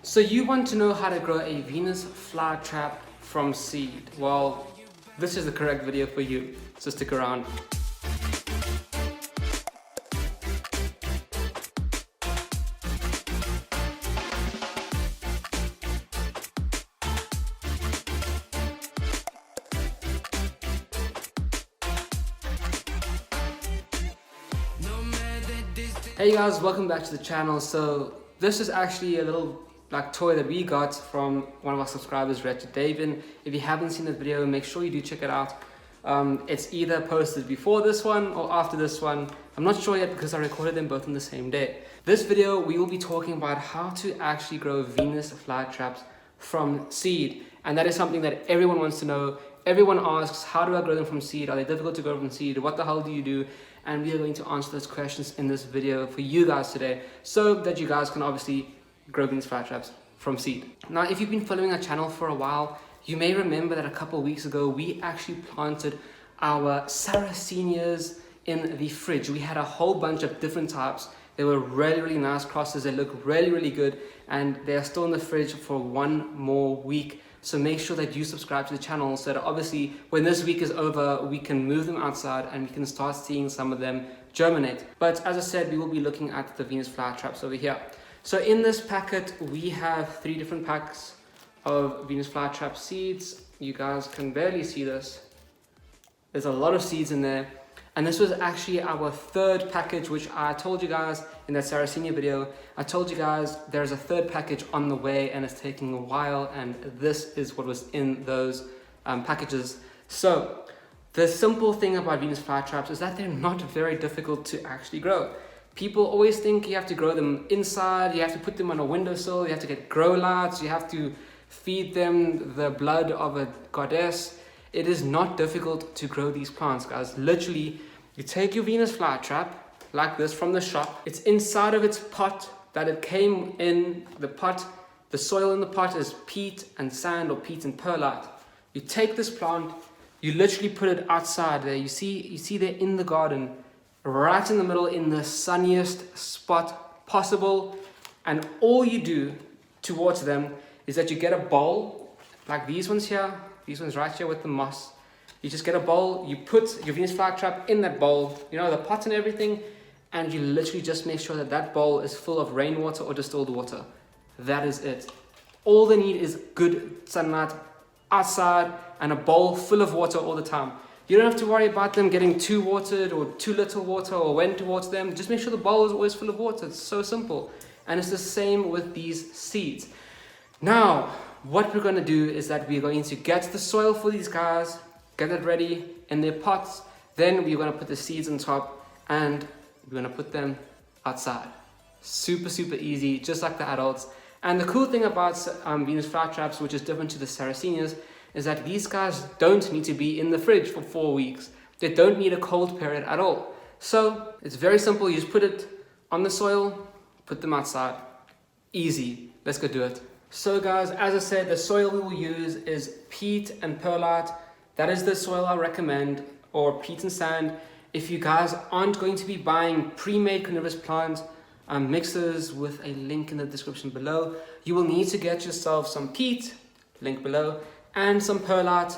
So you want to know how to grow a Venus flytrap from seed? Well, this is the correct video for you, so stick around. Hey guys, welcome back to the channel. So this is actually a little toy that we got from one of our subscribers, Richard David. If you haven't seen the video, make sure you do check it out. It's either posted before this one or after this one. I'm not sure yet because I recorded them both on the same day. This video we will be talking about how to actually grow Venus flytraps from seed, and that is something that everyone wants to know. Everyone asks, how do I grow them from seed? Are they difficult to grow from seed? What the hell do you do? And we are going to answer those questions in this video for you guys today, so that you guys can obviously grow Venus flytraps from seed. Now, if you've been following our channel for a while, you may remember that a couple of weeks ago, we actually planted our Sarracenias in the fridge. We had a whole bunch of different types. They were really, really nice crosses. They look really, really good. And they are still in the fridge for one more week. So make sure that you subscribe to the channel so that obviously when this week is over, we can move them outside and we can start seeing some of them germinate. But as I said, we will be looking at the Venus flytraps over here. So in this packet, we have 3 different packs of Venus flytrap seeds. You guys can barely see this. There's a lot of seeds in there. And this was actually our 3rd package, which I told you guys in that Sarracenia video. I told you guys there's a 3rd package on the way and it's taking a while, and this is what was in those packages. So the simple thing about Venus flytraps is that they're not very difficult to actually grow. People always think you have to grow them inside, you have to put them on a windowsill, you have to get grow lights, you have to feed them the blood of a goddess. It is not difficult to grow these plants, guys. Literally, you take your Venus flytrap like this from the shop. It's inside of its pot that it came in. The pot, the soil in the pot is peat and sand or peat and perlite. You take this plant, you literally put it outside there. You see there in the garden, right in the middle, in the sunniest spot possible. And all you do towards them is that you get a bowl like these ones here. These ones right here with the moss. You just get a bowl, you put your Venus flytrap in that bowl, you know, the pot and everything, and you literally just make sure that that bowl is full of rainwater or distilled water. That is it. All they need is good sunlight outside and a bowl full of water all the time. You don't have to worry about them getting too watered or too little water or when to water them. Just make sure the bowl is always full of water. It's so simple. And it's the same with these seeds. Now, what we're going to do is that we're going to get the soil for these guys, get it ready in their pots. Then we're going to put the seeds on top and we're going to put them outside. Super, super easy, just like the adults. And the cool thing about Venus flytraps, which is different to the Sarracenias, is that these guys don't need to be in the fridge for 4 weeks. They don't need a cold period at all. So it's very simple. You just put it on the soil, put them outside. Easy. Let's go do it. So guys, as I said, the soil we will use is peat and perlite. That is the soil I recommend, or peat and sand. If you guys aren't going to be buying pre-made carnivorous plant mixes with a link in the description below, you will need to get yourself some peat, link below, and some perlite.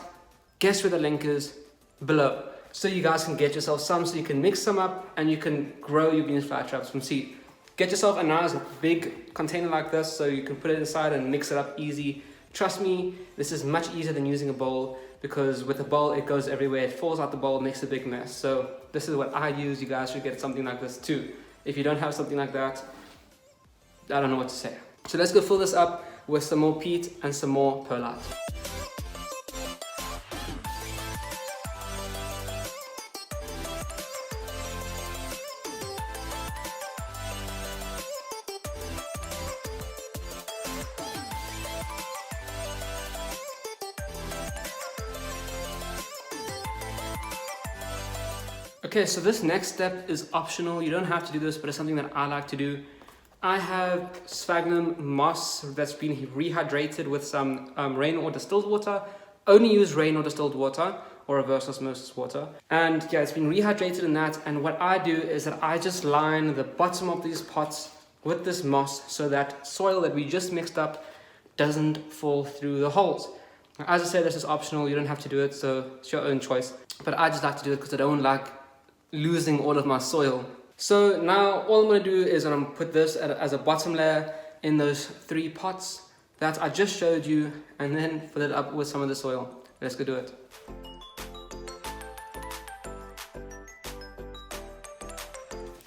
Guess where the link is? Below. So you guys can get yourself some, so you can mix them up and you can grow your Venus flytraps from seed. Get yourself a nice big container like this so you can put it inside and mix it up easy. Trust me, this is much easier than using a bowl, because with a bowl it goes everywhere, it falls out the bowl, makes a big mess. So this is what I use. You guys should get something like this too. If you don't have something like that, I don't know what to say. So let's go fill this up with some more peat and some more perlite. Okay, so this next step is optional. You don't have to do this, but it's something that I like to do. I have sphagnum moss that's been rehydrated with some rain or distilled water. Only use rain or distilled water or reverse osmosis water. And yeah, it's been rehydrated in that. And what I do is that I just line the bottom of these pots with this moss so that soil that we just mixed up doesn't fall through the holes. Now, as I said, this is optional, you don't have to do it, so it's your own choice. But I just like to do it because I don't like losing all of my soil. So now all I'm going to do is I'm going to put this as a bottom layer in those 3 pots that I just showed you, and then fill it up with some of the soil. Let's go do it.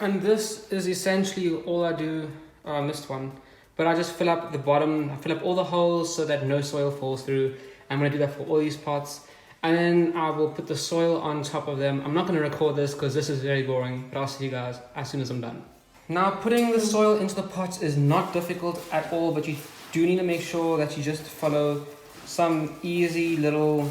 And this is essentially all I do. Oh, I missed one. But I just fill up the bottom, I fill up all the holes so that no soil falls through. I'm going to do that for all these pots. And then I will put the soil on top of them. I'm not going to record this because this is very boring, but I'll see you guys as soon as I'm done. Now, putting the soil into the pots is not difficult at all, but you do need to make sure that you just follow some easy little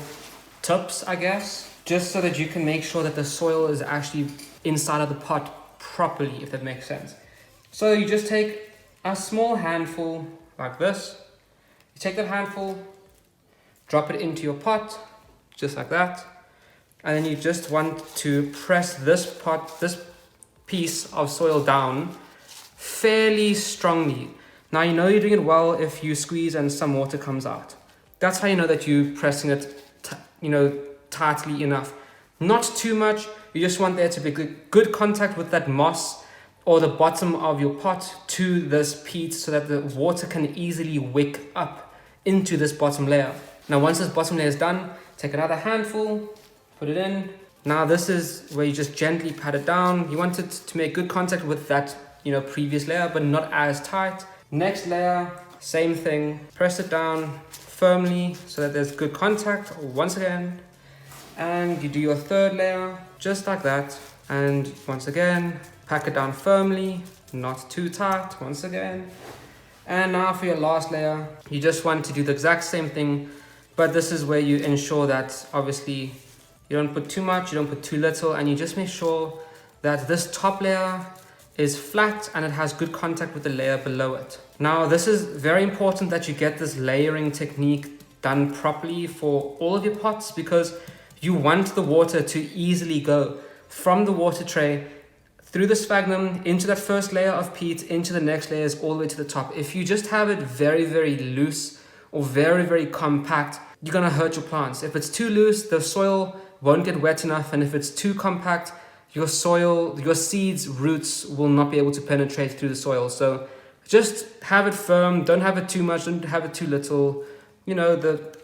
tips, I guess, just so that you can make sure that the soil is actually inside of the pot properly, if that makes sense. So you just take a small handful like this. You take that handful, drop it into your pot, just like that. And then you just want to press this piece of soil down fairly strongly. Now you know you're doing it well if you squeeze and some water comes out. That's how you know that you're pressing it, tightly enough. Not too much. You just want there to be good contact with that moss or the bottom of your pot to this peat so that the water can easily wick up into this bottom layer. Now once this bottom layer is done, take another handful, put it in. Now this is where you just gently pat it down. You want it to make good contact with that previous layer, but not as tight. Next layer, same thing. Press it down firmly so that there's good contact once again. And you do your third layer just like that. And once again, pack it down firmly, not too tight, once again. And now for your last layer, you just want to do the exact same thing, but this is where you ensure that obviously you don't put too much, you don't put too little, and you just make sure that this top layer is flat and it has good contact with the layer below it. Now this is very important that you get this layering technique done properly for all of your pots, because you want the water to easily go from the water tray through the sphagnum into that first layer of peat, into the next layers, all the way to the top. If you just have it very, very loose or very, very compact, you're gonna hurt your plants. If it's too loose, the soil won't get wet enough, and if it's too compact, your seeds' roots will not be able to penetrate through the soil. So just have it firm, don't have it too much, don't have it too little.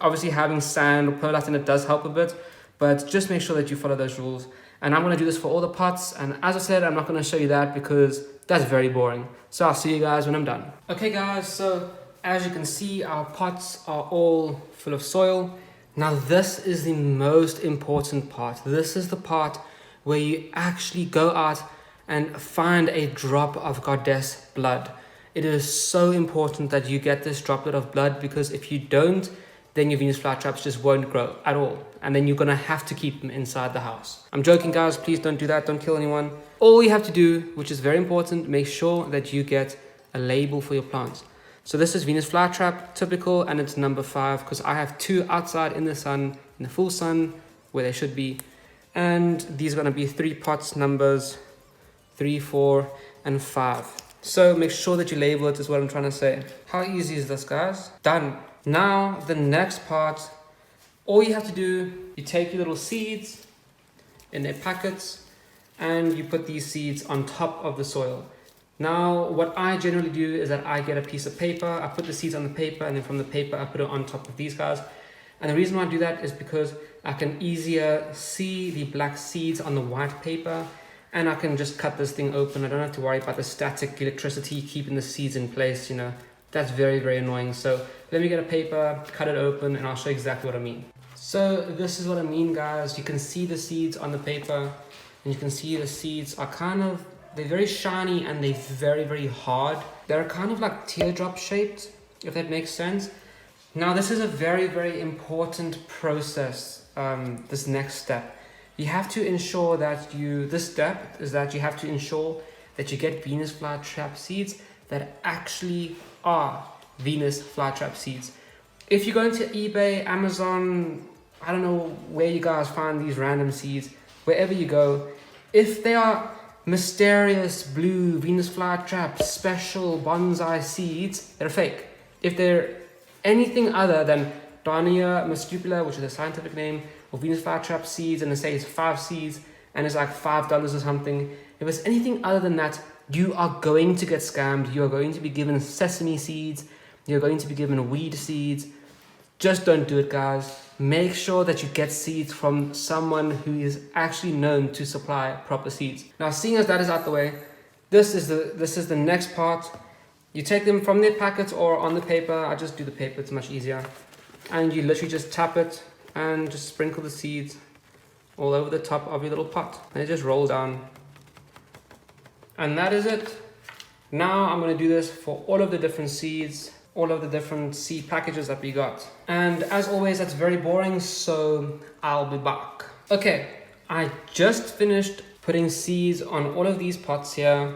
Obviously having sand or perlite in it does help a bit, but just make sure that you follow those rules. And I'm going to do this for all the pots, and as I said, I'm not going to show you that because that's very boring. So I'll see you guys when I'm done. Okay guys, so as you can see, our pots are all full of soil. Now this is the most important part. This is the part where you actually go out and find a drop of goddess blood. It is so important that you get this droplet of blood, because if you don't, then your Venus flytraps just won't grow at all. And then you're gonna have to keep them inside the house. I'm joking guys, please don't do that, don't kill anyone. All you have to do, which is very important, make sure that you get a label for your plants. So this is Venus flytrap, typical, and it's number 5, because I have 2 outside in the sun, in the full sun, where they should be. And these are gonna be 3 pots, numbers 3, 4, and 5. So make sure that you label it, is what I'm trying to say. How easy is this, guys? Done. Now, the next part, all you have to do, you take your little seeds in their packets and you put these seeds on top of the soil. Now, what I generally do is that I get a piece of paper, I put the seeds on the paper, and then from the paper, I put it on top of these guys. And the reason why I do that is because I can easier see the black seeds on the white paper, and I can just cut this thing open. I don't have to worry about the static electricity keeping the seeds in place, That's very, very annoying. So let me get a paper, cut it open, and I'll show you exactly what I mean. So this is what I mean, guys. You can see the seeds on the paper, and you can see the seeds are they're very shiny and they're very, very hard. They're kind of like teardrop shaped, if that makes sense. Now this is a very, very important process, this next step. You have to ensure that this step is that you have to ensure that you get Venus flytrap seeds that actually are Venus flytrap seeds. If you go into eBay, Amazon, I don't know where you guys find these random seeds, wherever you go, if they are mysterious blue Venus flytrap special bonsai seeds, they're fake. If they're anything other than Dania mascupula, which is the scientific name, or Venus flytrap seeds, and they say it's 5 seeds and it's like $5 or something, if it's anything other than that, you are going to get scammed. You are going to be given sesame seeds. You're going to be given weed seeds. Just don't do it, guys. Make sure that you get seeds from someone who is actually known to supply proper seeds. Now, seeing as that is out the way, this is the next part. You take them from their packet or on the paper. I just do the paper, it's much easier. And you literally just tap it and just sprinkle the seeds all over the top of your little pot. And they just roll down. And that is it. Now I'm going to do this for all of the different seeds, all of the different seed packages that we got. And as always, that's very boring, so I'll be back. Okay, I just finished putting seeds on all of these pots here.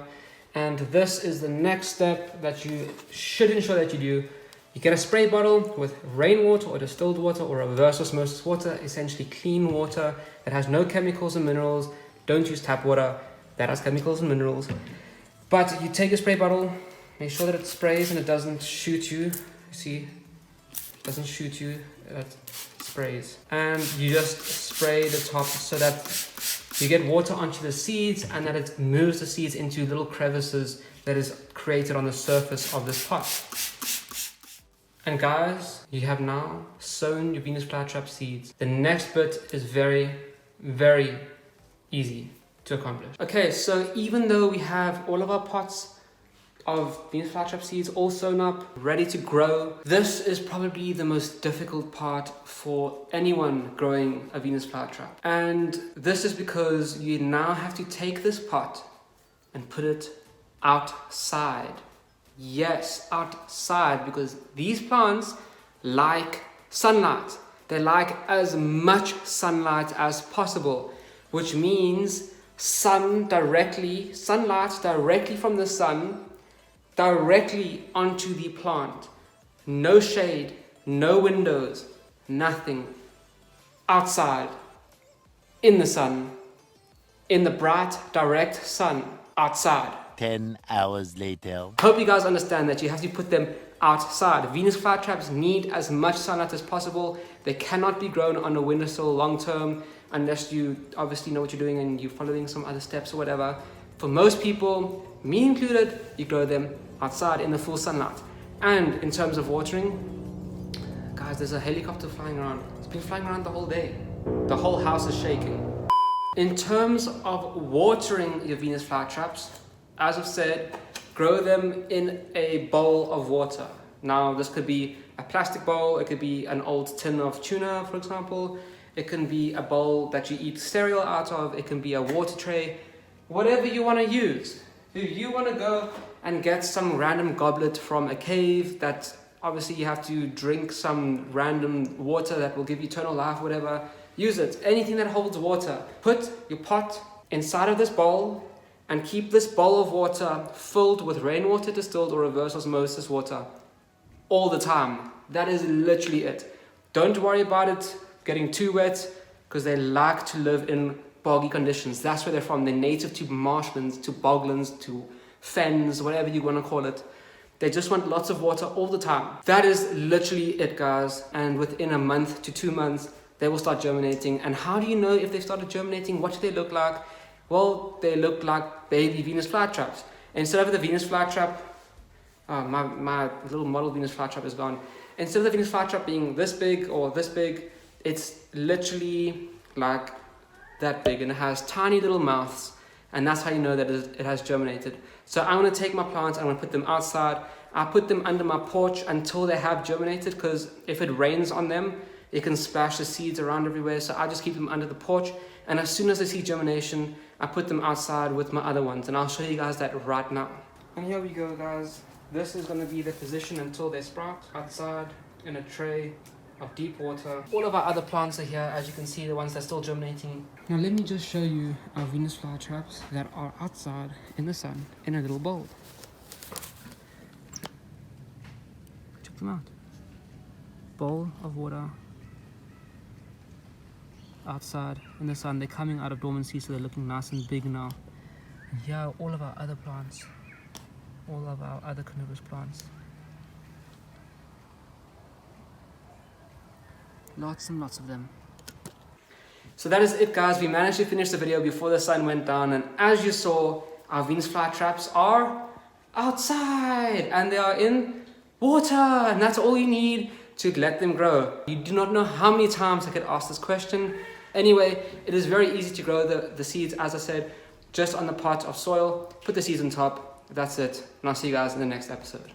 And this is the next step that you should ensure that you do. You get a spray bottle with rainwater or distilled water or reverse osmosis water, essentially clean water that has no chemicals and minerals. Don't use tap water. That has chemicals and minerals. But you take a spray bottle, make sure that it sprays and it doesn't shoot you. You see, it doesn't shoot you, it sprays. And you just spray the top so that you get water onto the seeds and that it moves the seeds into little crevices that is created on the surface of this pot. And guys, you have now sown your Venus flytrap seeds. The next bit is very, very easy to accomplish. Okay, so even though we have all of our pots of Venus flytrap seeds all sown up, ready to grow, this is probably the most difficult part for anyone growing a Venus flytrap. And this is because you now have to take this pot and put it outside. Yes, outside, because these plants like sunlight. They like as much sunlight as possible, which means sunlight directly from the sun, directly onto the plant. No shade, no windows, nothing. Outside, in the sun, in the bright, direct sun, outside. 10 hours later. Hope you guys understand that you have to put them outside. Venus flytraps need as much sunlight as possible. They cannot be grown on a windowsill long term unless you obviously know what you're doing and you're following some other steps or whatever. For most people, me included, you grow them outside in the full sunlight. And in terms of watering, guys, there's a helicopter flying around. It's been flying around the whole day. The whole house is shaking. In terms of watering your Venus flytraps, as I've said, grow them in a bowl of water. Now, this could be a plastic bowl, it could be an old tin of tuna, for example. It can be a bowl that you eat cereal out of. It can be a water tray, whatever you want to use. If you want to go and get some random goblet from a cave that obviously you have to drink some random water that will give you eternal life, whatever, use it. Anything that holds water. Put your pot inside of this bowl and keep this bowl of water filled with rainwater, distilled or reverse osmosis water all the time. That is literally it. Don't worry about it getting too wet because they like to live in boggy conditions. That's where they're from. They're native to marshlands, to boglands, to fens, whatever you want to call it. They just want lots of water all the time. That is literally it, guys. And within a month to 2 months, they will start germinating. And how do you know if they started germinating? What do they look like? Well, they look like baby Venus flytraps. Instead of the Venus flytrap, my little model Venus flytrap is gone. Instead of the Venus flytrap being this big or this big, it's literally like that big and it has tiny little mouths, and that's how you know that it has germinated. So I'm going to take my plants, I'm going to put them outside. I put them under my porch until they have germinated, because if it rains on them, it can splash the seeds around everywhere. So I just keep them under the porch, and as soon as I see germination, I put them outside with my other ones, and I'll show you guys that right now. And here we go, guys. This is going to be the position until they sprout, outside in a tray of deep water. All of our other plants are here, as you can see, the ones that are still germinating. Now let me just show you our Venus flytraps that are outside in the sun in a little bowl. Check them out. Bowl of water outside in the sun. They're coming out of dormancy, so they're looking nice and big now. And here are all of our other plants. All of our other carnivorous plants. Lots and lots of them. So that is it, guys. We managed to finish the video before the sun went down, and as you saw, our Venus flytraps are outside and they are in water, and that's all you need to let them grow. You do not know how many times I get asked this question. Anyway, it is very easy to grow the seeds, as I said, just on the pot of soil. Put the seeds on top. That's it, and I'll see you guys in the next episode.